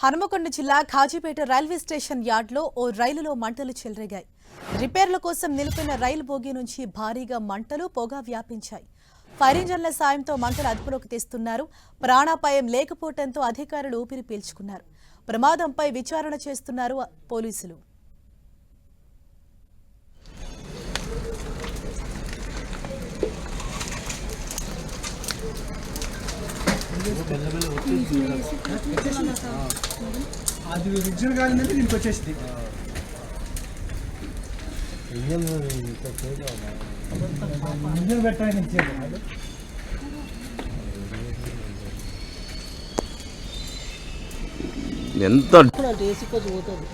హనుమకొండ జిల్లా Kazipet railway station యార్డ్లో ఓ రైలులో మంటలు చెలరేగాయి. రిపేర్ల కోసం నిలిపిన రైలు బోగి నుంచి భారీగా మంటలు పొగ వ్యాపించాయి. ఫైర్ ఇంజన్ల సాయంతో మంటలు అదుపులోకి తెస్తున్నారు. ప్రాణాపాయం లేకపోవడంతో అధికారులు ఊపిరి పీల్చుకున్నారు. ప్రమాదంపై విచారణ చేస్తున్నారు పోలీసులు. అది విజన్ కాలిందంటే దీనికి వచ్చేసింది. ఇంజన్ పెట్టడానికి ఇచ్చేది ఎంత పోతుంది.